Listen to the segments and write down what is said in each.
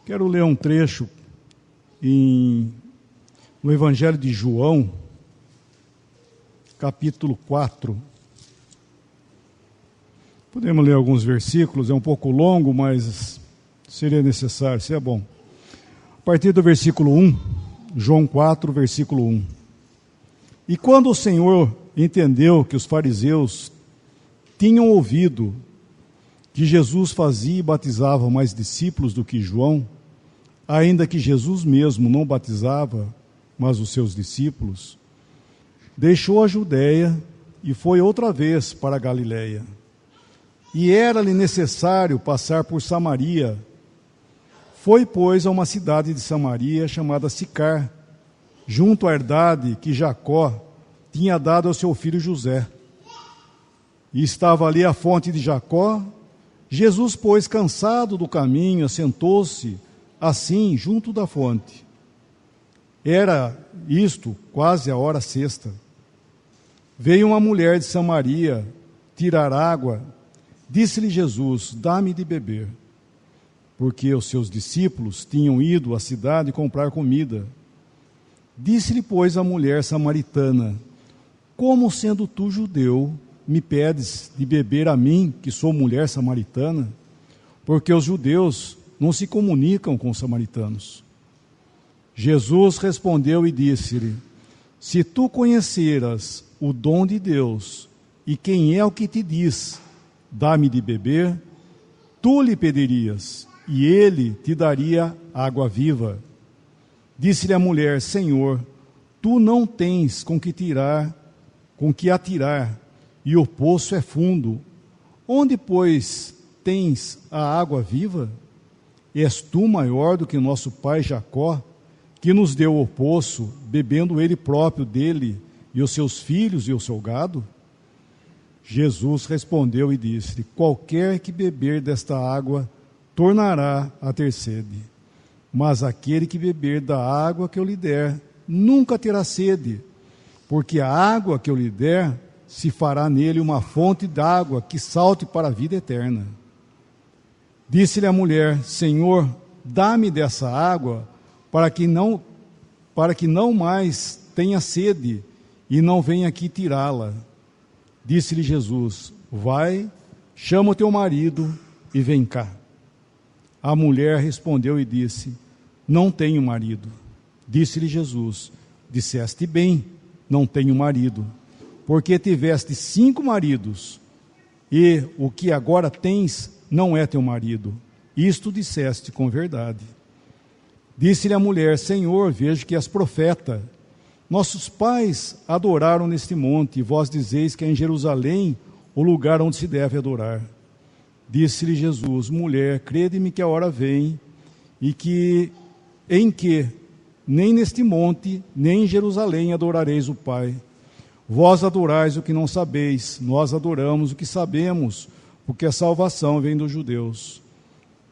Quero ler um trecho no Evangelho de João, capítulo 4. Podemos ler alguns versículos, é um pouco longo, mas seria necessário, se é bom. A partir do versículo 1, João 4, versículo 1. E quando o Senhor entendeu que os fariseus tinham ouvido que Jesus fazia e batizava mais discípulos do que João, ainda que Jesus mesmo não batizava, mas os seus discípulos, deixou a Judéia e foi outra vez para a Galiléia. E era-lhe necessário passar por Samaria. Foi, pois, a uma cidade de Samaria chamada Sicar, junto à herdade que Jacó tinha dado ao seu filho José. E estava ali a fonte de Jacó. Jesus, pois, cansado do caminho, assentou-se assim junto da fonte. Era isto quase a hora sexta. Veio uma mulher de Samaria tirar água. Disse-lhe Jesus: dá-me de beber. Porque os seus discípulos tinham ido à cidade comprar comida. Disse-lhe, pois, a mulher samaritana: como sendo tu judeu, me pedes de beber a mim, que sou mulher samaritana? Porque os judeus não se comunicam com os samaritanos. Jesus respondeu e disse-lhe: se tu conheceras o dom de Deus, e quem é o que te diz, dá-me de beber, tu lhe pedirias, e ele te daria água viva. Disse-lhe a mulher: Senhor, tu não tens com que atirar, e o poço é fundo. Onde, pois, tens a água viva? És tu maior do que nosso pai Jacó, que nos deu o poço, bebendo ele próprio dele, e os seus filhos e o seu gado? Jesus respondeu e disse: qualquer que beber desta água tornará a ter sede. Mas aquele que beber da água que eu lhe der nunca terá sede, porque a água que eu lhe der se fará nele uma fonte d'água que salte para a vida eterna. Disse-lhe a mulher: Senhor, dá-me dessa água para que não mais tenha sede e não venha aqui tirá-la. Disse-lhe Jesus: vai, chama o teu marido e vem cá. A mulher respondeu e disse: não tenho marido. Disse-lhe Jesus: disseste bem, não tenho marido, porque tiveste 5 maridos, e o que agora tens não é teu marido. Isto disseste com verdade. Disse-lhe a mulher: Senhor, vejo que és profeta. Nossos pais adoraram neste monte, e vós dizeis que é em Jerusalém o lugar onde se deve adorar. Disse-lhe Jesus: mulher, crede-me que a hora vem, em que nem neste monte, nem em Jerusalém adorareis o Pai. Vós adorais o que não sabeis, nós adoramos o que sabemos, porque a salvação vem dos judeus.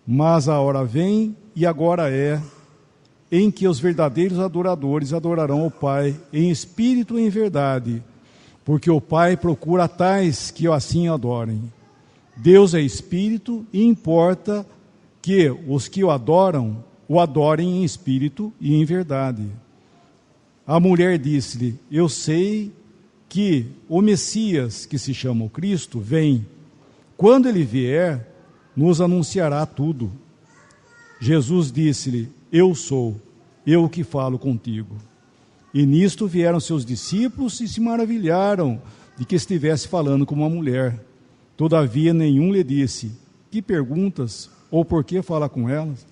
Mas a hora vem, e agora é, em que os verdadeiros adoradores adorarão o Pai em espírito e em verdade, porque o Pai procura tais que assim adorem. Deus é espírito e importa que os que o adorem em espírito e em verdade. A mulher disse-lhe: eu sei que o Messias, que se chama o Cristo, vem. Quando ele vier, nos anunciará tudo. Jesus disse-lhe: eu sou, eu que falo contigo. E nisto vieram seus discípulos e se maravilharam de que estivesse falando com uma mulher. Todavia nenhum lhe disse: que perguntas, ou por que fala com elas?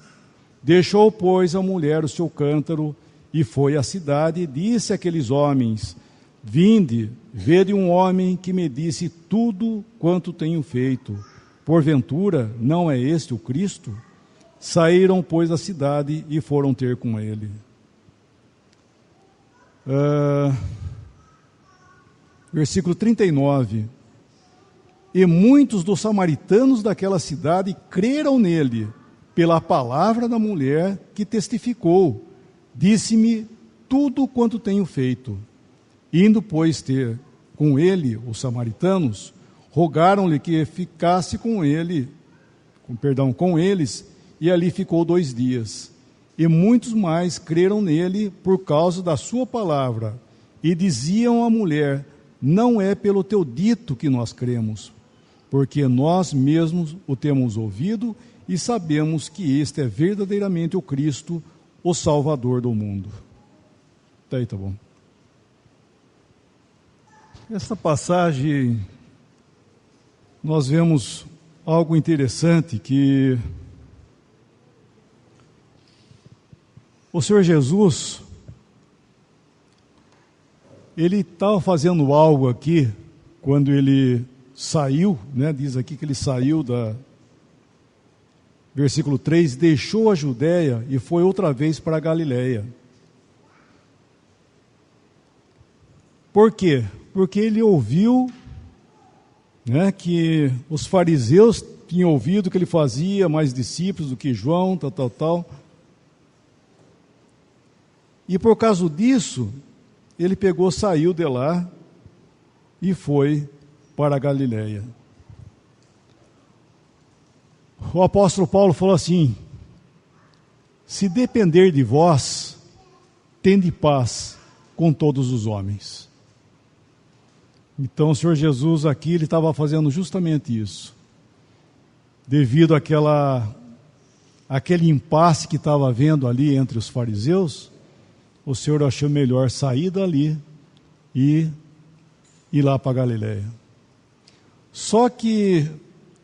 Deixou, pois, a mulher o seu cântaro e foi à cidade e disse àqueles homens: vinde, vede um homem que me disse tudo quanto tenho feito. Porventura, não é este o Cristo? Saíram, pois, da cidade e foram ter com ele. Versículo 39. E muitos dos samaritanos daquela cidade creram nele, pela palavra da mulher que testificou: disse-me tudo quanto tenho feito. Indo, pois, ter com ele os samaritanos, rogaram-lhe que ficasse com eles, e ali ficou 2 dias. E muitos mais creram nele por causa da sua palavra. E diziam à mulher: não é pelo teu dito que nós cremos, porque nós mesmos o temos ouvido e sabemos que este é verdadeiramente o Cristo, o Salvador do mundo. Tá aí, tá bom. Esta passagem, nós vemos algo interessante, que o Senhor Jesus, ele estava fazendo algo aqui, quando ele saiu, né, diz aqui que ele saiu versículo 3, deixou a Judéia e foi outra vez para a Galiléia. Por quê? Porque ele ouviu, né, que os fariseus tinham ouvido que ele fazia mais discípulos do que João, tal. E por causa disso, ele pegou, saiu de lá e foi para a Galiléia. O apóstolo Paulo falou assim: se depender de vós, tende paz com todos os homens. Então o Senhor Jesus aqui, ele estava fazendo justamente isso. Devido àquele impasse que estava havendo ali entre os fariseus, o Senhor achou melhor sair dali e ir lá para a Galiléia. Só que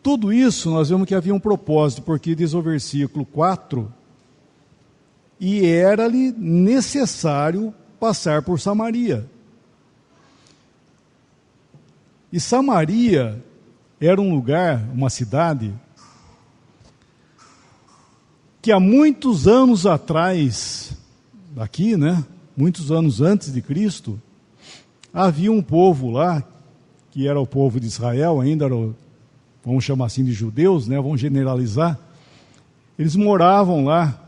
tudo isso nós vemos que havia um propósito, porque diz o versículo 4, e era-lhe necessário passar por Samaria. E Samaria era um lugar, uma cidade, que há muitos anos atrás, aqui, né, muitos anos antes de Cristo, havia um povo lá, que era o povo de Israel, ainda era, vamos chamar assim de judeus, né, vamos generalizar. Eles moravam lá,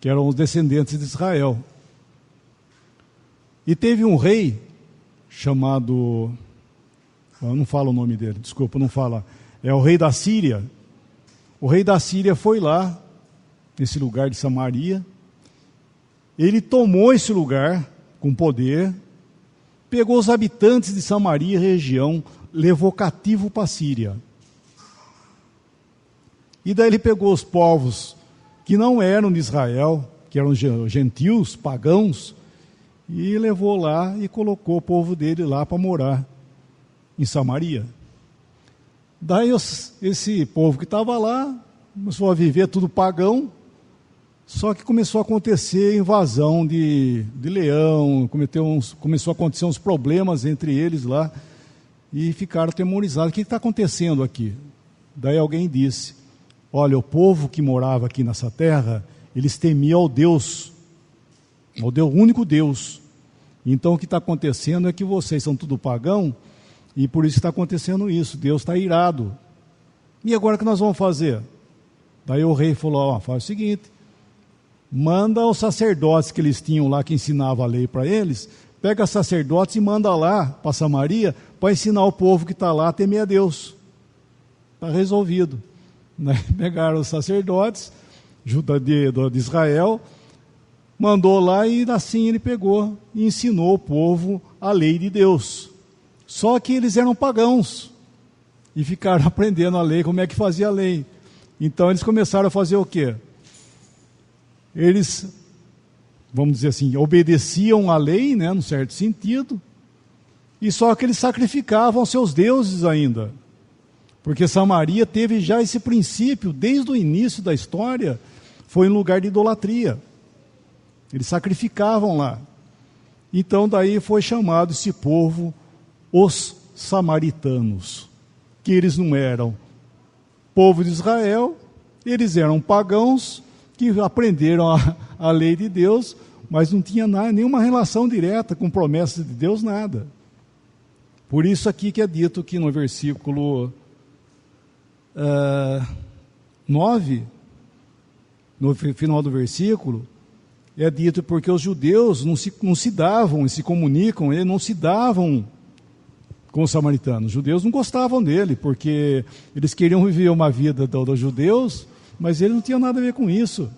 que eram os descendentes de Israel. E teve um rei chamado, eu não falo o nome dele, desculpa, não fala, é o rei da Síria. O rei da Síria foi lá, nesse lugar de Samaria, ele tomou esse lugar com poder, pegou os habitantes de Samaria, região, levou cativo para a Síria. E daí ele pegou os povos que não eram de Israel, que eram gentios, pagãos, e levou lá e colocou o povo dele lá para morar em Samaria. Daí esse povo que estava lá começou a viver tudo pagão, só que começou a acontecer invasão de leão, começou a acontecer uns problemas entre eles lá, e ficaram atemorizados. O que está acontecendo aqui? Daí alguém disse: olha, o povo que morava aqui nessa terra, eles temiam ao Deus, único Deus. Então o que está acontecendo é que vocês são tudo pagão, e por isso está acontecendo isso, Deus está irado. E agora o que nós vamos fazer? Daí o rei falou: faz o seguinte, manda os sacerdotes que eles tinham lá, que ensinavam a lei para eles, pega sacerdotes e manda lá para Samaria, para ensinar o povo que está lá a temer a Deus. Está resolvido. Pegaram os sacerdotes de Israel, mandou lá, e assim ele pegou e ensinou o povo a lei de Deus. Só que eles eram pagãos e ficaram aprendendo a lei, como é que fazia a lei. Então eles começaram a fazer o quê? Eles, vamos dizer assim, obedeciam a lei, né, num certo sentido, e só que eles sacrificavam seus deuses ainda. Porque Samaria teve já esse princípio, desde o início da história, foi um lugar de idolatria. Eles sacrificavam lá. Então daí foi chamado esse povo os samaritanos, que eles não eram povo de Israel, eles eram pagãos, que aprenderam a lei de Deus, mas não tinha nenhuma relação direta com promessas de Deus, nada. Por isso aqui que é dito que no versículo 9, no final do versículo, é dito porque os judeus não se davam e se comunicam, eles não se davam com os samaritanos. Os judeus não gostavam dele, porque eles queriam viver uma vida dos judeus, Mas ele não tinha nada a ver com isso.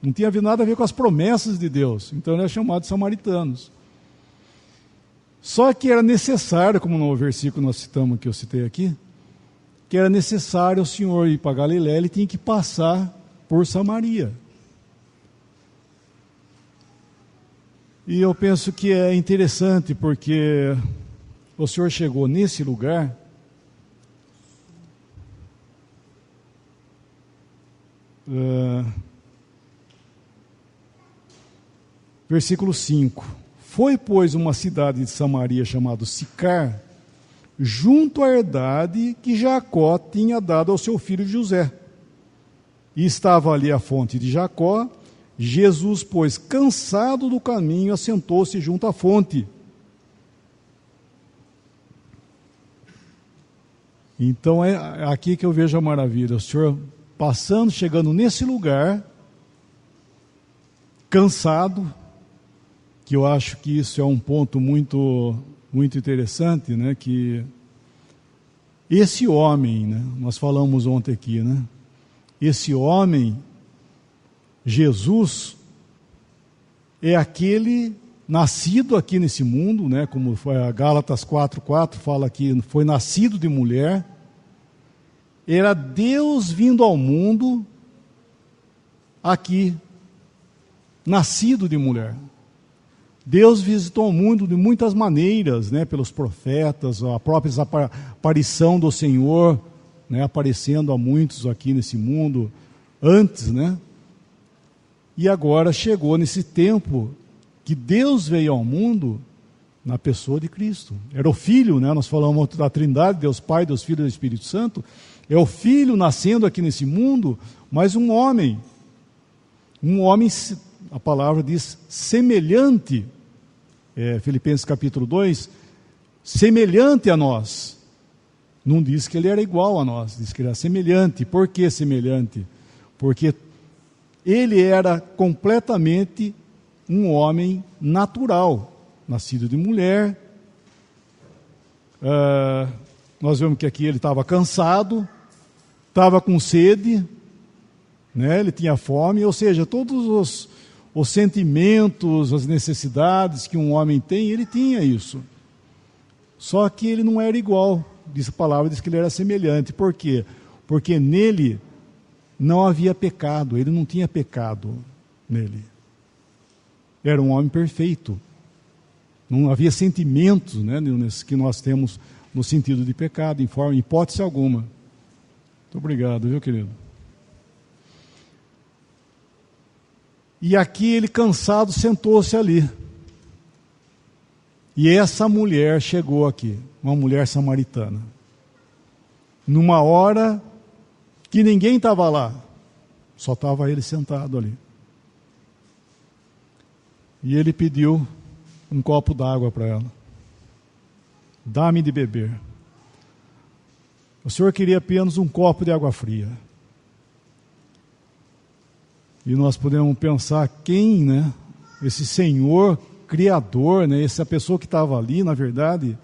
Não tinha nada a ver com as promessas de Deus. Então ele é chamado de samaritanos. Só que era necessário, como no versículo nós citamos, que eu citei aqui, que era necessário o Senhor ir para Galiléia, ele tinha que passar por Samaria. E eu penso que é interessante, porque o Senhor chegou nesse lugar versículo 5. Foi, pois, uma cidade de Samaria chamada Sicar, junto à herdade que Jacó tinha dado ao seu filho José. E estava ali a fonte de Jacó. Jesus, pois, cansado do caminho, assentou-se junto à fonte. Então é aqui que eu vejo a maravilha. O Senhor passando, chegando nesse lugar, cansado, que eu acho que isso é um ponto muito, muito interessante, né? Que esse homem, né? Nós falamos ontem aqui, né? Esse homem, Jesus, é aquele nascido aqui nesse mundo, né? Como foi a Gálatas 4:4 fala que foi nascido de mulher. Era Deus vindo ao mundo aqui, nascido de mulher. Deus visitou o mundo de muitas maneiras, né? Pelos profetas, a própria aparição do Senhor, né? Aparecendo a muitos aqui nesse mundo antes, né? E agora chegou nesse tempo que Deus veio ao mundo na pessoa de Cristo. Era o Filho, né? Nós falamos da Trindade, Deus Pai, Deus Filho e Deus Espírito Santo. É o Filho nascendo aqui nesse mundo, mas um homem, a palavra diz, semelhante, Filipenses capítulo 2, semelhante a nós. Não diz que ele era igual a nós, diz que ele era semelhante. Por que semelhante? Porque ele era completamente um homem natural, nascido de mulher. Nós vemos que aqui ele estava cansado, estava com sede, né? Ele tinha fome, ou seja, todos os sentimentos, as necessidades que um homem tem, ele tinha isso. Só que ele não era igual, diz a palavra, diz que ele era semelhante. Por quê? Porque nele não havia pecado, ele não tinha pecado nele. Era um homem perfeito. Não havia sentimentos, né, que nós temos no sentido de pecado, em hipótese alguma. Muito obrigado, viu, querido? E aqui ele, cansado, sentou-se ali. E essa mulher chegou aqui, uma mulher samaritana. Numa hora que ninguém estava lá, só estava ele sentado ali. E ele pediu um copo d'água para ela. Dá-me de beber. O Senhor queria apenas um copo de água fria. E nós podemos pensar quem, né? Esse Senhor Criador, né? Essa pessoa que estava ali, na verdade,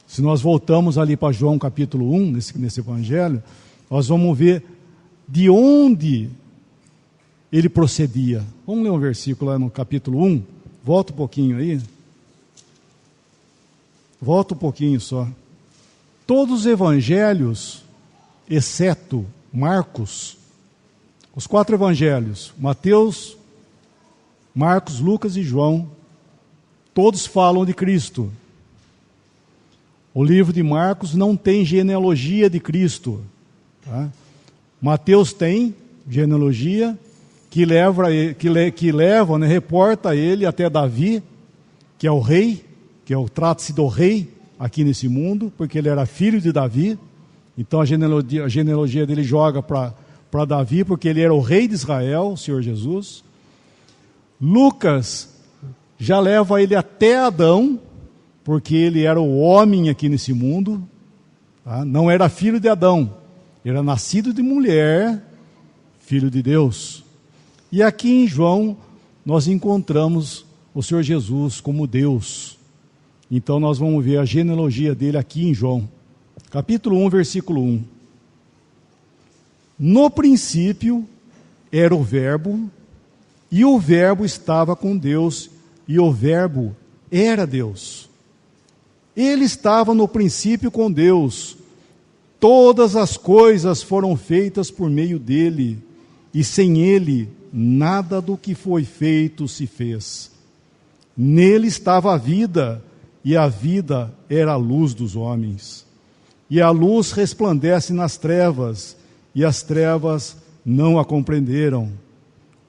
se nós voltamos ali para João capítulo 1, nesse evangelho, nós vamos ver de onde ele procedia. Vamos ler um versículo lá no capítulo 1, volta um pouquinho aí. Volta um pouquinho só. Todos os evangelhos, exceto Marcos, os 4 evangelhos, Mateus, Marcos, Lucas e João, todos falam de Cristo. O livro de Marcos não tem genealogia de Cristo. Tá? Mateus tem genealogia que leva, né, reporta ele até Davi, que é o rei, trata-se do rei aqui nesse mundo, porque ele era filho de Davi. Então a genealogia dele joga para Davi, porque ele era o rei de Israel, o Senhor Jesus. Lucas já leva ele até Adão, porque ele era o homem aqui nesse mundo, tá? Não era filho de Adão, era nascido de mulher, filho de Deus. E aqui em João nós encontramos o Senhor Jesus como Deus. Então nós vamos ver a genealogia dele aqui em João, capítulo 1, versículo 1. No princípio era o Verbo, e o Verbo estava com Deus, e o Verbo era Deus. Ele estava no princípio com Deus. Todas as coisas foram feitas por meio dele, e sem ele, nada do que foi feito se fez. Nele estava a vida, e a vida era a luz dos homens. E a luz resplandece nas trevas, e as trevas não a compreenderam.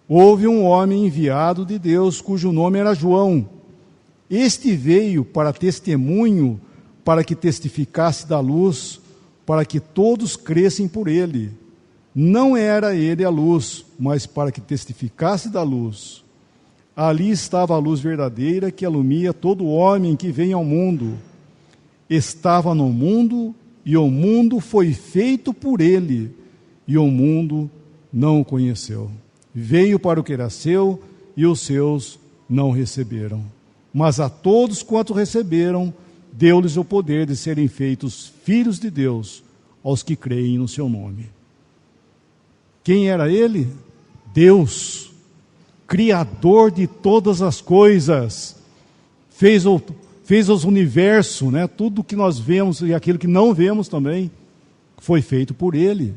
Houve um homem enviado de Deus, cujo nome era João. Este veio para testemunho, para que testificasse da luz, para que todos crescem por ele. Não era ele a luz, mas para que testificasse da luz. Ali estava a luz verdadeira que alumia todo homem que vem ao mundo. Estava no mundo, e o mundo foi feito por ele, e o mundo não o conheceu. Veio para o que era seu, e os seus não receberam. Mas a todos quanto receberam, deu-lhes o poder de serem feitos filhos de Deus, aos que creem no seu nome. Quem era ele? Deus, Criador de todas as coisas, fez os universos, né? Tudo que nós vemos e aquilo que não vemos também, foi feito por ele.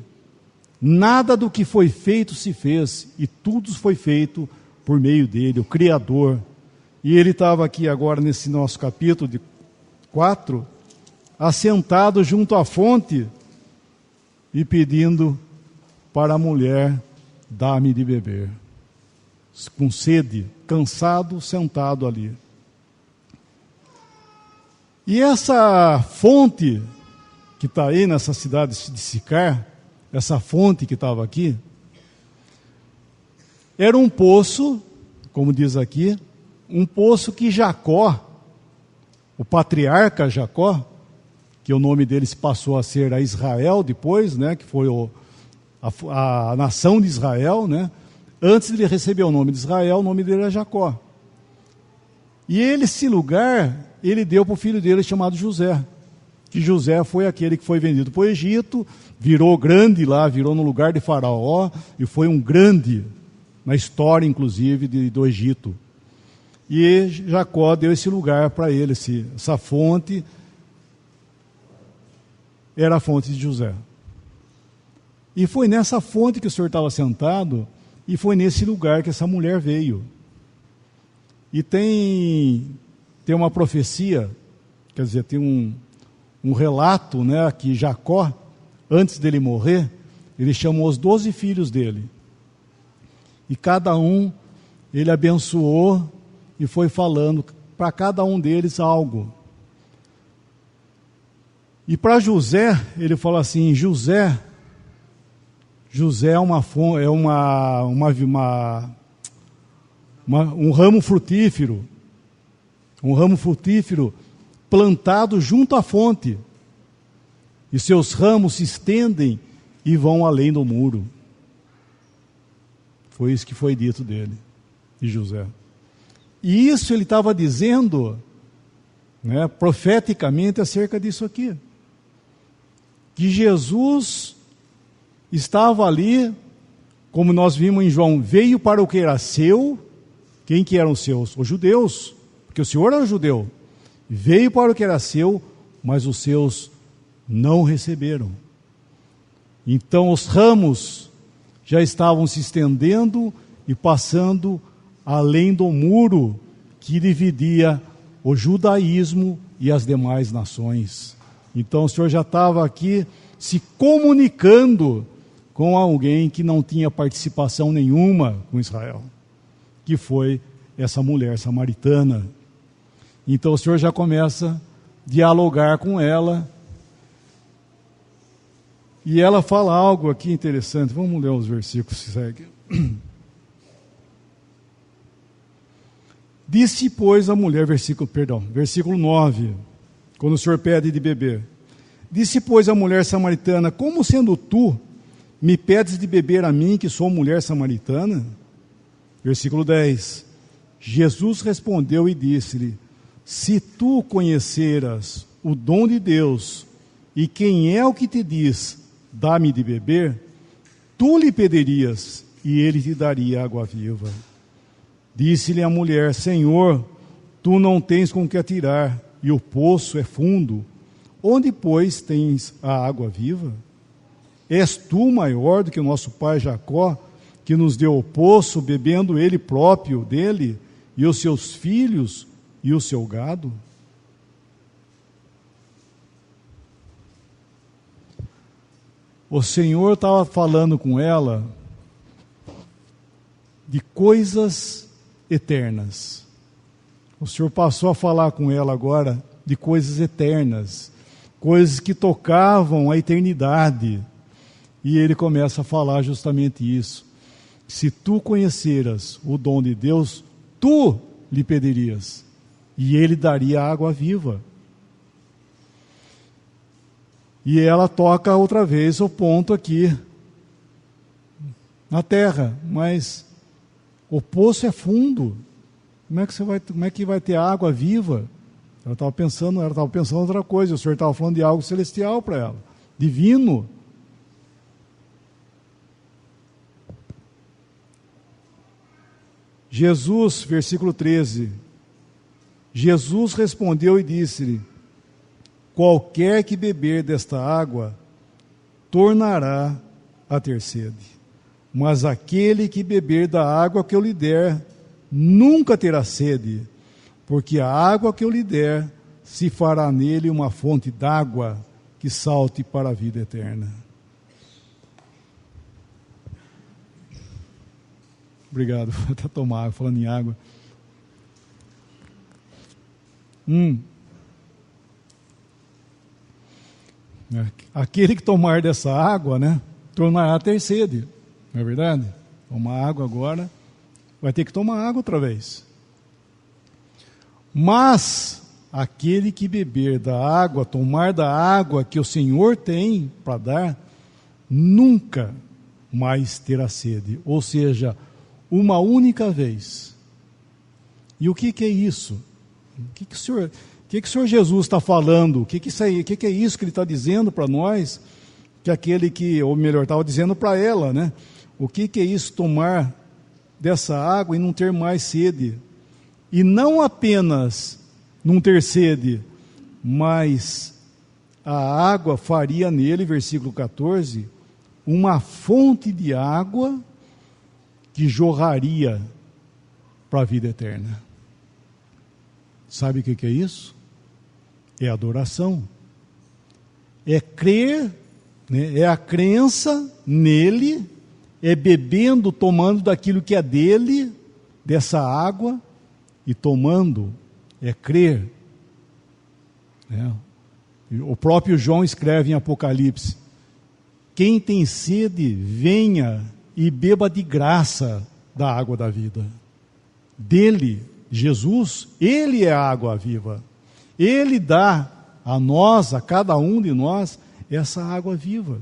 Nada do que foi feito se fez, e tudo foi feito por meio dele, o Criador. E ele estava aqui agora nesse nosso capítulo 4, assentado junto à fonte e pedindo para a mulher: dá-me de beber. Com sede, cansado, sentado ali. E essa fonte que está aí nessa cidade de Sicar, essa fonte que estava aqui, era um poço, como diz aqui, um poço que Jacó, o patriarca Jacó, que o nome dele passou a ser a Israel depois, né, que foi a nação de Israel, né? Antes de ele receber o nome de Israel, o nome dele era Jacó. E esse lugar, ele deu para o filho dele chamado José. Que José foi aquele que foi vendido para o Egito, virou grande lá, virou no lugar de Faraó, e foi um grande, na história inclusive do Egito. E Jacó deu esse lugar para ele, essa fonte, era a fonte de José. E foi nessa fonte que o Senhor estava sentado, e foi nesse lugar que essa mulher veio. E tem uma profecia, quer dizer, tem um relato, né, que Jacó, antes dele morrer, ele chamou os 12 filhos dele. E cada um, ele abençoou e foi falando para cada um deles algo. E para José, ele falou assim: José é um ramo frutífero, plantado junto à fonte, e seus ramos se estendem e vão além do muro. Foi isso que foi dito dele, de José. E isso ele estava dizendo, né, profeticamente acerca disso aqui, que Jesus estava ali, como nós vimos em João, veio para o que era seu. Quem que eram os seus? Os judeus, porque o Senhor era judeu. Veio para o que era seu, mas os seus não receberam. Então os ramos já estavam se estendendo e passando além do muro que dividia o judaísmo e as demais nações. Então o Senhor já estava aqui se comunicando com alguém que não tinha participação nenhuma com Israel, que foi essa mulher samaritana. Então o Senhor já começa a dialogar com ela, e ela fala algo aqui interessante. Vamos ler os versículos que seguem. Disse, pois, a mulher, versículo 9, quando o Senhor pede de beber. Disse, pois, a mulher samaritana: como sendo tu, me pedes de beber a mim, que sou mulher samaritana? Versículo 10. Jesus respondeu e disse-lhe: se tu conheceras o dom de Deus, e quem é o que te diz, dá-me de beber, tu lhe pedirias, e ele te daria água viva. Disse-lhe a mulher: Senhor, tu não tens com que atirar, e o poço é fundo. Onde, pois, tens a água viva? És tu maior do que o nosso pai Jacó, que nos deu o poço, bebendo ele próprio dele, e os seus filhos e o seu gado? O Senhor estava falando com ela de coisas eternas. O Senhor passou a falar com ela agora de coisas eternas, coisas que tocavam a eternidade. E ele começa a falar justamente isso. Se tu conheceras o dom de Deus, tu lhe pedirias, e ele daria água viva. E ela toca outra vez o ponto aqui, na terra, mas o poço é fundo. Como é que vai ter água viva? Ela estava pensando outra coisa. O Senhor estava falando de algo celestial para ela, divino. Jesus, versículo 13. Jesus respondeu e disse-lhe: qualquer que beber desta água tornará a ter sede. Mas aquele que beber da água que eu lhe der nunca terá sede, porque a água que eu lhe der se fará nele uma fonte d'água que salte para a vida eterna. Obrigado, vou até tomar água, falando em água. Aquele que tomar dessa água, tornará a ter sede, não é verdade? Tomar água agora, vai ter que tomar água outra vez. Mas aquele que beber da água, tomar da água que o Senhor tem para dar, nunca mais terá sede. Ou seja, uma única vez. E o que é isso? O que o Senhor Jesus está falando? O que é isso que Ele está dizendo para nós? Que aquele que, ou melhor, estava dizendo para ela, O que é isso, tomar dessa água e não ter mais sede? E não apenas não ter sede, mas a água faria nele, versículo 14, uma fonte de água que jorraria para a vida eterna. Sabe o que é isso? É adoração. É crer, é a crença nele, é bebendo, tomando daquilo que é dele, dessa água, e tomando, é crer. O próprio João escreve em Apocalipse: quem tem sede, venha e beba de graça da água da vida. Dele, Jesus, Ele é a água viva. Ele dá a nós, a cada um de nós, essa água viva.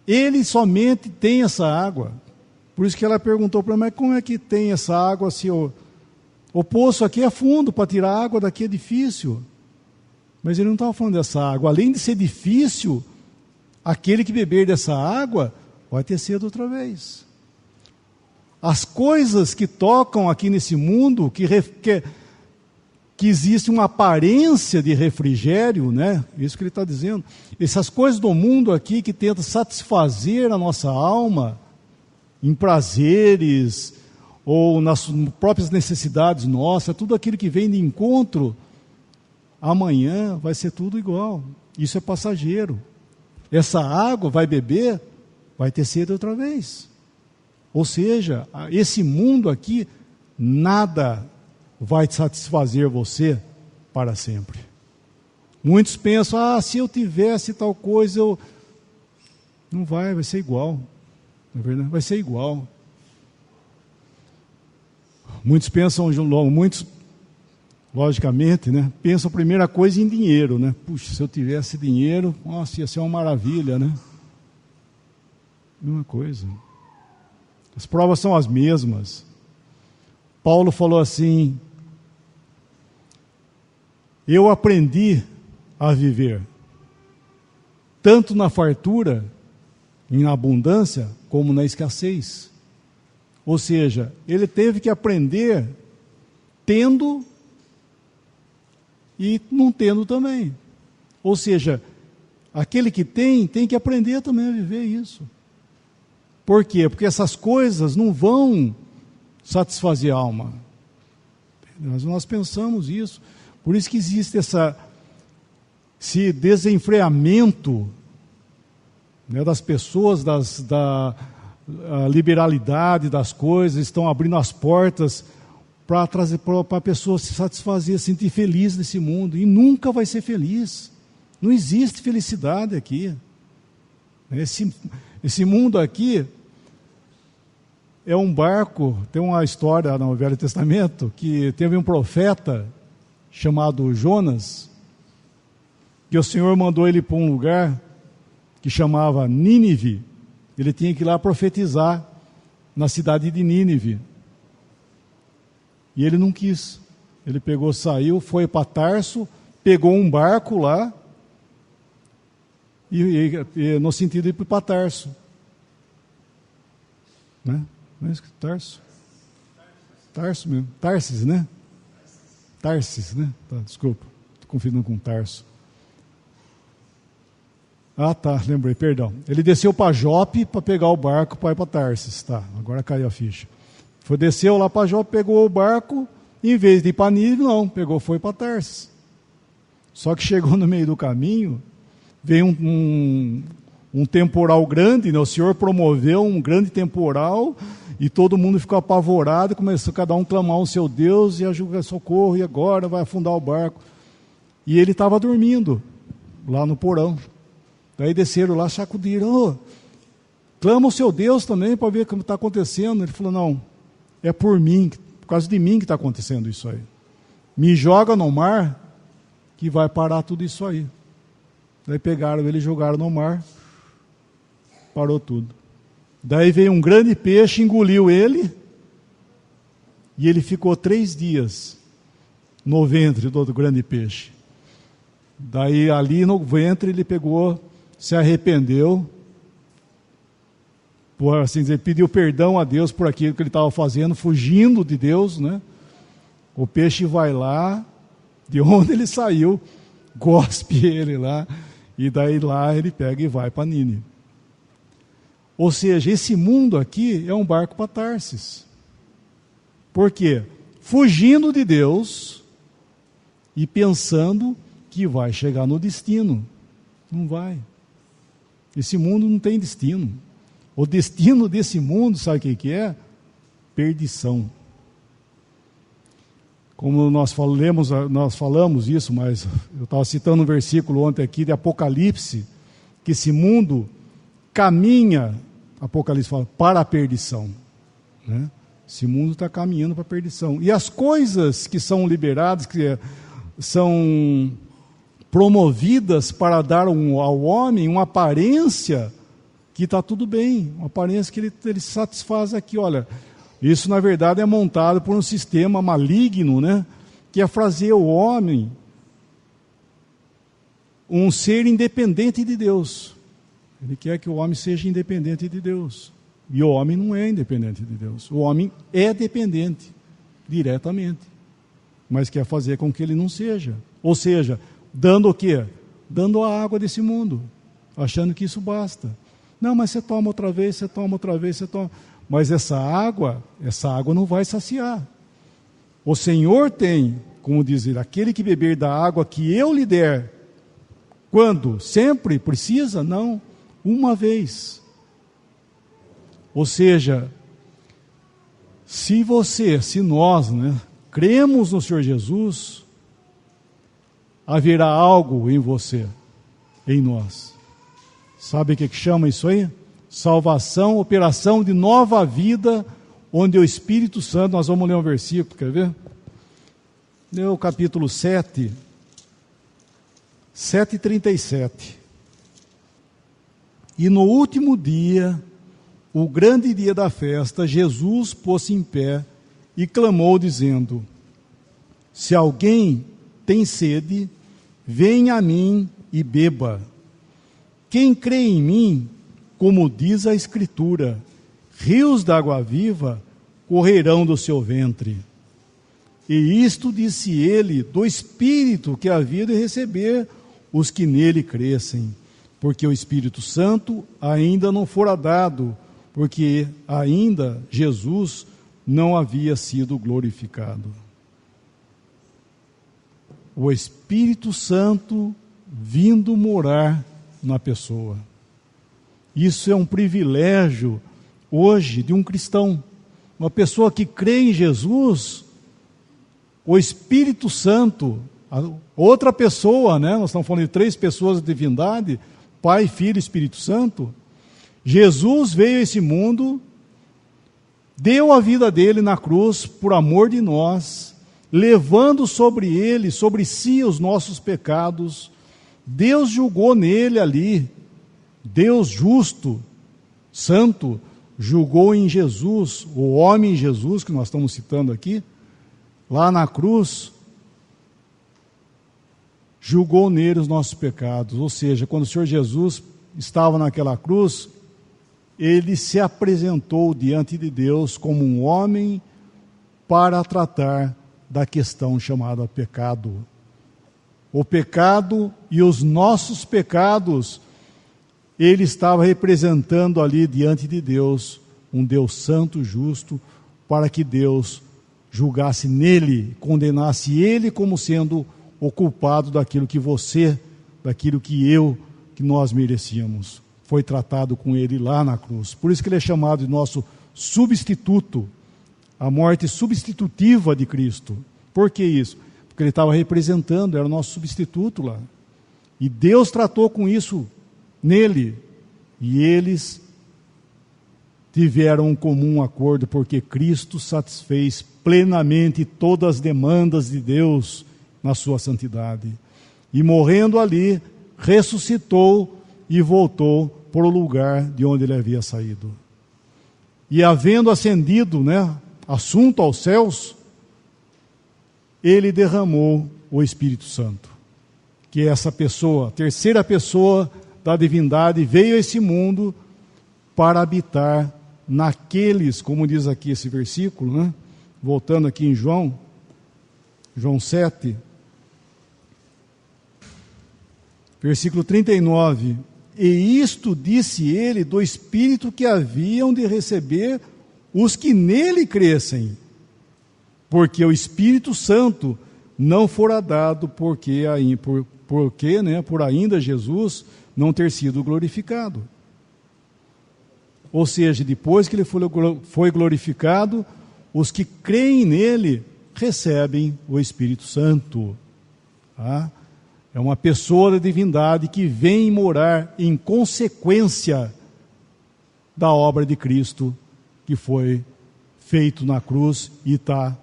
Ele somente tem essa água. Por isso que ela perguntou para mim: mas como é que tem essa água se o poço aqui é fundo, para tirar água daqui é difícil? Mas ele não estava falando dessa água. Além de ser difícil, aquele que beber dessa água vai ter sede outra vez. As coisas que tocam aqui nesse mundo, que existe uma aparência de refrigério, Isso que ele está dizendo. Essas coisas do mundo aqui que tentam satisfazer a nossa alma em prazeres ou nas próprias necessidades nossas, tudo aquilo que vem de encontro, amanhã vai ser tudo igual. Isso é passageiro. Essa água vai beber, vai ter sede outra vez. Ou seja, esse mundo aqui, nada vai satisfazer você para sempre. Muitos pensam: se eu tivesse tal coisa, não vai ser igual. Não é verdade? Vai ser igual. Muitos pensam, logicamente, pensam a primeira coisa em dinheiro, Puxa, se eu tivesse dinheiro, nossa, ia ser uma maravilha, Mesma coisa. As provas são as mesmas. Paulo falou assim: eu aprendi a viver tanto na fartura, em abundância, como na escassez. Ou seja, ele teve que aprender tendo e não tendo também. Ou seja, aquele que tem que aprender também a viver isso. Por quê? Porque essas coisas não vão satisfazer a alma. Nós pensamos isso. Por isso que existe esse desenfreamento, né, das pessoas, da liberalidade das coisas, estão abrindo as portas para trazer para a pessoa se satisfazer, se sentir feliz nesse mundo. E nunca vai ser feliz. Não existe felicidade aqui. Esse mundo aqui é um barco. Tem uma história no Velho Testamento que teve um profeta chamado Jonas, que o Senhor mandou ele para um lugar que chamava Nínive. Ele tinha que ir lá profetizar na cidade de Nínive. E ele não quis. Ele pegou, saiu, foi para Tarso, pegou um barco lá, e no sentido de ir para Tarso. Né? Não é isso? Tarso? Tarso mesmo. Tarsis, né? Tarsis, né? Tá, desculpa, estou confundindo com Tarso. Ah, tá, lembrei, perdão. Ele desceu para Jope para pegar o barco para ir para Tarsis. Tá, agora caiu a ficha. Desceu lá para Jope, pegou o barco, em vez de ir para Nínive, não, foi para Tarsis. Só que chegou no meio do caminho, veio um temporal grande, né? O Senhor promoveu um grande temporal, e todo mundo ficou apavorado, começou cada um a clamar ao seu Deus, e a julgar socorro, e agora vai afundar o barco. E ele estava dormindo, lá no porão. Daí desceram lá, sacudiram, clama ao seu Deus também para ver o que está acontecendo. Ele falou, não, é por mim, por causa de mim que está acontecendo isso aí. Me joga no mar, que vai parar tudo isso aí. Daí pegaram ele e jogaram no mar, parou tudo. Daí veio um grande peixe, engoliu ele, e ele ficou 3 dias no ventre do grande peixe. Daí ali no ventre ele pegou, se arrependeu, por assim dizer, pediu perdão a Deus por aquilo que ele estava fazendo, fugindo de Deus, né? O peixe vai lá, de onde ele saiu, gospe ele lá, e daí lá ele pega e vai para Nínive. Ou seja, esse mundo aqui é um barco para Tarsis. Por quê? Fugindo de Deus e pensando que vai chegar no destino. Não vai. Esse mundo não tem destino. O destino desse mundo, sabe o que é? Perdição. Como nós falamos isso, mas eu estava citando um versículo ontem aqui de Apocalipse, que esse mundo caminha, Apocalipse fala, para a perdição. Né? Esse mundo está caminhando para a perdição. E as coisas que são liberadas, que são promovidas para dar ao homem uma aparência que está tudo bem, uma aparência que ele satisfaz aqui. Olha, isso na verdade é montado por um sistema maligno, né? Que é fazer o homem um ser independente de Deus. Ele quer que o homem seja independente de Deus. E o homem não é independente de Deus. O homem é dependente diretamente, mas quer fazer com que ele não seja. Ou seja, dando o quê? Dando a água desse mundo, achando que isso basta. Não, mas você toma outra vez, você toma outra vez, você toma. Mas essa água não vai saciar. O Senhor tem, como dizer, aquele que beber da água que eu lhe der, quando? Sempre? Precisa? Não. Uma vez. Ou seja, se nós, né, cremos no Senhor Jesus, haverá algo em você, em nós. Sabe o que chama isso aí? Salvação, operação de nova vida, onde o Espírito Santo, nós vamos ler um versículo, quer ver? Lê o capítulo 7, 7:37. E no último dia, o grande dia da festa, Jesus pôs-se em pé e clamou, dizendo: se alguém tem sede, venha a mim e beba. Quem crê em mim, como diz a Escritura, rios de água viva correrão do seu ventre. E isto disse ele do Espírito que havia de receber os que nele crescem, porque o Espírito Santo ainda não fora dado, porque ainda Jesus não havia sido glorificado. O Espírito Santo vindo morar na pessoa. Isso é um privilégio hoje de um cristão. Uma pessoa que crê em Jesus, o Espírito Santo, outra pessoa, né? Nós estamos falando de 3 pessoas de divindade, Pai, Filho e Espírito Santo. Jesus veio a esse mundo, deu a vida dele na cruz por amor de nós, levando sobre ele, sobre si os nossos pecados. Deus julgou nele ali, Deus justo, santo, julgou em Jesus, o homem Jesus, que nós estamos citando aqui, lá na cruz, julgou nele os nossos pecados. Ou seja, quando o Senhor Jesus estava naquela cruz, ele se apresentou diante de Deus como um homem para tratar da questão chamada pecado. O pecado e os nossos pecados, ele estava representando ali diante de Deus, um Deus santo, justo, para que Deus julgasse nele, condenasse ele como sendo o culpado daquilo que você, daquilo que eu, que nós merecíamos. Foi tratado com ele lá na cruz. Por isso que ele é chamado de nosso substituto, a morte substitutiva de Cristo. Por que isso? Porque ele estava representando, era o nosso substituto lá. E Deus tratou com isso nele. E eles tiveram um comum acordo, porque Cristo satisfez plenamente todas as demandas de Deus na sua santidade. E morrendo ali, ressuscitou e voltou para o lugar de onde ele havia saído. E havendo ascendido, assunto aos céus, ele derramou o Espírito Santo, que é essa pessoa, a terceira pessoa da divindade, veio a esse mundo para habitar naqueles, como diz aqui esse versículo, voltando aqui em João 7, versículo 39, e isto disse ele do Espírito que haviam de receber os que nele crescem, porque o Espírito Santo não fora dado porque por ainda Jesus não ter sido glorificado. Ou seja, depois que ele foi glorificado, os que creem nele recebem o Espírito Santo. É uma pessoa da divindade que vem morar em consequência da obra de Cristo, que foi feito na cruz e está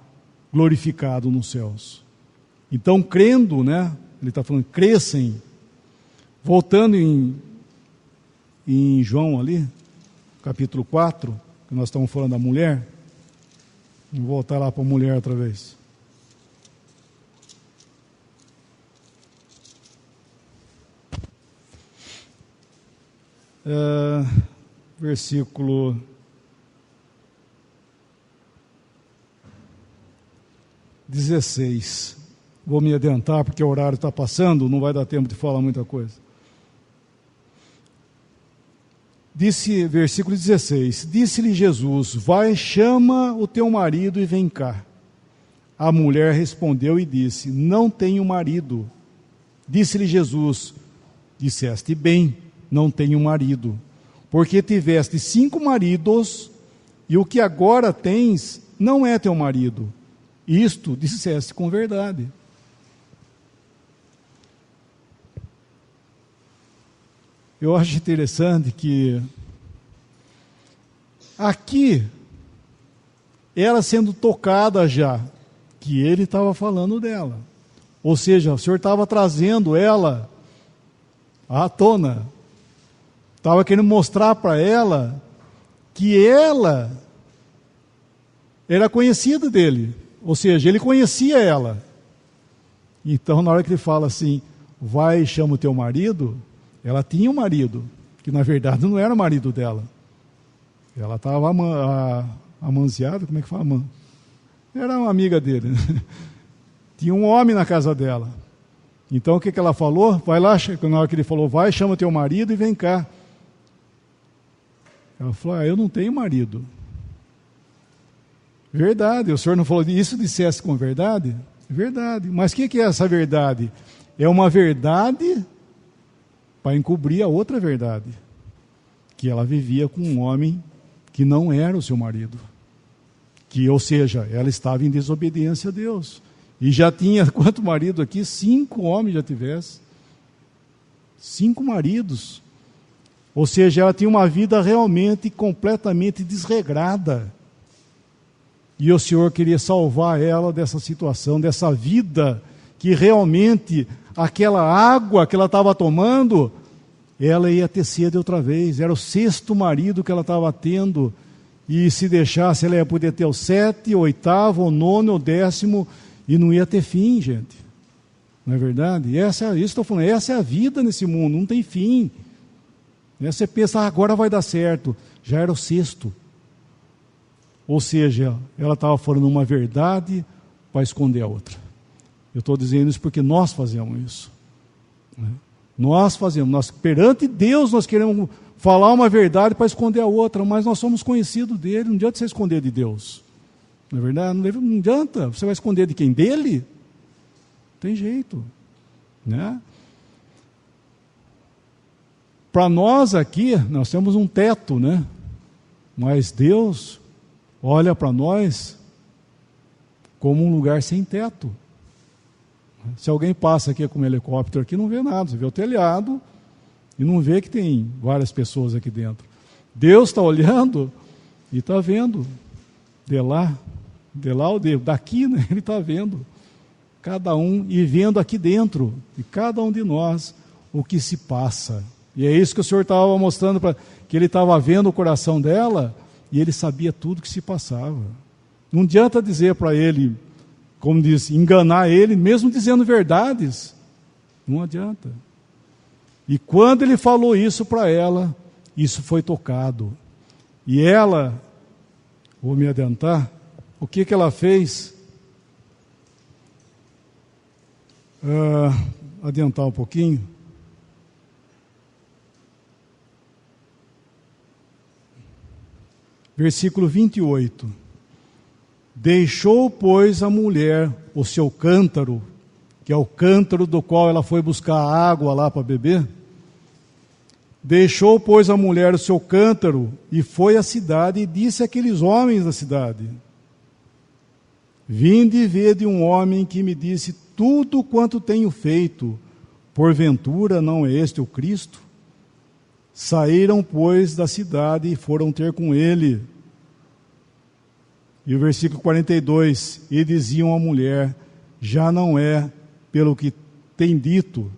glorificado nos céus. Então, crendo, ele está falando, crescem. Voltando em João ali, capítulo 4, que nós estamos falando da mulher, vou voltar lá para a mulher outra vez. Versículo 16. Vou me adiantar porque o horário está passando, não vai dar tempo de falar muita coisa. Versículo 16, disse-lhe Jesus, vai, chama o teu marido e vem cá. A mulher respondeu e disse, não tenho marido. Disse-lhe Jesus, disseste bem, não tenho marido, porque tiveste 5 maridos, e o que agora tens não é teu marido. Isto disseste com verdade. Eu acho interessante que aqui, ela sendo tocada já, que ele estava falando dela. Ou seja, o Senhor estava trazendo ela à tona. Estava querendo mostrar para ela que ela era conhecida dele. Ou seja, ele conhecia ela. Então, na hora que ele fala assim, vai e chama o teu marido, ela tinha um marido, que na verdade não era o marido dela. Ela estava Amanziada, como é que fala? Era uma amiga dele. Tinha um homem na casa dela. Então o que ela falou? Vai lá, na hora que ele falou, vai, chama teu marido e vem cá. Ela falou, eu não tenho marido. Verdade, o senhor não falou isso, dissesse com verdade? Verdade, mas o que é essa verdade? É uma verdade para encobrir a outra verdade, que ela vivia com um homem que não era o seu marido, ou seja, ela estava em desobediência a Deus, e já tinha, quanto marido aqui? 5 homens já tivesse, 5 maridos, ou seja, ela tinha uma vida realmente, completamente desregrada, e o Senhor queria salvar ela dessa situação, dessa vida, que realmente, aquela água que ela estava tomando, ela ia ter sede outra vez. Era o 6º marido que ela estava tendo, e se deixasse, ela ia poder ter o 7º, o 8º, o 9º, o 10º, e não ia ter fim, gente. Não é verdade? Isso estou falando, essa é a vida nesse mundo, não tem fim. Você pensa, agora vai dar certo. Já era o 6º. Ou seja, ela estava falando uma verdade para esconder a outra. Eu estou dizendo isso porque nós fazemos isso. Nós fazemos, perante Deus nós queremos falar uma verdade para esconder a outra, mas nós somos conhecidos dele, não adianta você esconder de Deus. Não é verdade? Não adianta, você vai esconder de quem? Dele? Não tem jeito. Né? Para nós aqui, nós temos um teto, né? Mas Deus olha para nós como um lugar sem teto. Se alguém passa aqui com um helicóptero aqui, não vê nada, você vê o telhado e não vê que tem várias pessoas aqui dentro. Deus está olhando e está vendo de lá ou daqui, né? Ele está vendo cada um e vendo aqui dentro de cada um de nós o que se passa. E é isso que o Senhor estava mostrando, que Ele estava vendo o coração dela e Ele sabia tudo que se passava. Não adianta dizer para ele, como diz, enganar ele, mesmo dizendo verdades. Não adianta. E quando ele falou isso para ela, isso foi tocado. E ela, vou me adiantar, o que ela fez? Adiantar um pouquinho. Versículo 28. Deixou, pois, a mulher o seu cântaro, que é o cântaro do qual ela foi buscar água lá para beber. Deixou, pois, a mulher o seu cântaro e foi à cidade e disse àqueles homens da cidade: vinde e vede um homem que me disse tudo quanto tenho feito. Porventura não é este o Cristo? Saíram, pois, da cidade e foram ter com ele. E o versículo 42, e diziam à mulher, já não é pelo que tem dito,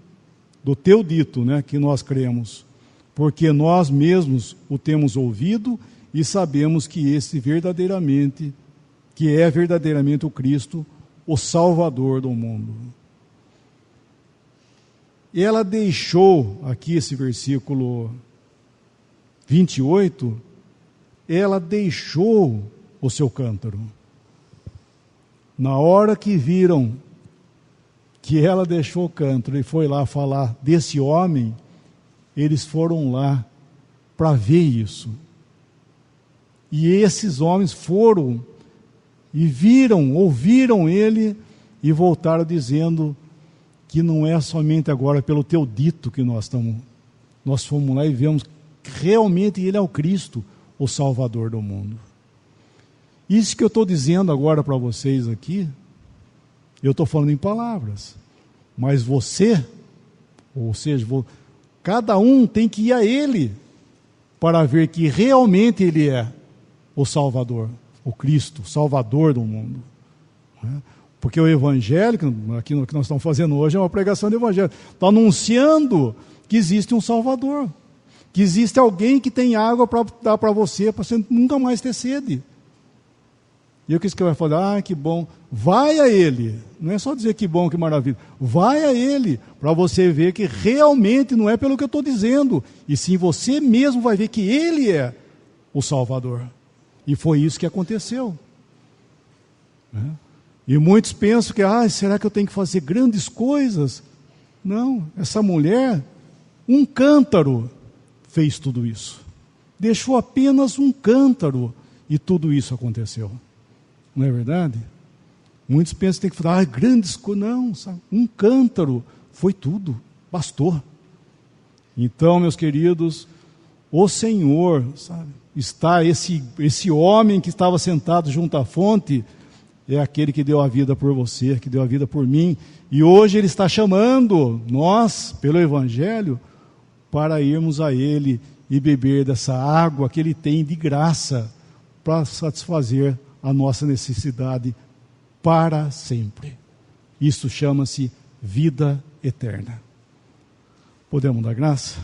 do teu dito, né, que nós cremos, porque nós mesmos o temos ouvido e sabemos que que é verdadeiramente o Cristo, o Salvador do mundo. E ela deixou, aqui esse versículo 28, ela deixou o seu cântaro. Na hora que viram que ela deixou o cântaro e foi lá falar desse homem, eles foram lá para ver isso. E esses homens foram e ouviram ele e voltaram dizendo que não é somente agora pelo teu dito que nós fomos lá e vemos que realmente ele é o Cristo, o Salvador do mundo. Isso que eu estou dizendo agora para vocês aqui, eu estou falando em palavras, mas você, ou seja, cada um tem que ir a Ele para ver que realmente Ele é o Salvador, o Cristo, o Salvador do mundo. Porque o Evangelho, aqui no que nós estamos fazendo hoje, é uma pregação do Evangelho, está anunciando que existe um Salvador, que existe alguém que tem água para dar para você nunca mais ter sede. E o que você vai falar? Que bom. Vai a Ele. Não é só dizer que bom, que maravilha. Vai a Ele para você ver que realmente não é pelo que eu estou dizendo. E sim você mesmo vai ver que Ele é o Salvador. E foi isso que aconteceu. Né? E muitos pensam que, será que eu tenho que fazer grandes coisas? Não, essa mulher, um cântaro fez tudo isso. Deixou apenas um cântaro e tudo isso aconteceu. Não é verdade? Muitos pensam que tem que falar, grandes coisas. Não, sabe? Um cântaro foi tudo, bastou. Então, meus queridos, o Senhor, sabe, está esse homem que estava sentado junto à fonte, é aquele que deu a vida por você, que deu a vida por mim. E hoje Ele está chamando nós, pelo Evangelho, para irmos a Ele e beber dessa água que Ele tem de graça para satisfazer a nossa necessidade para sempre. Isso chama-se vida eterna. Podemos dar graça?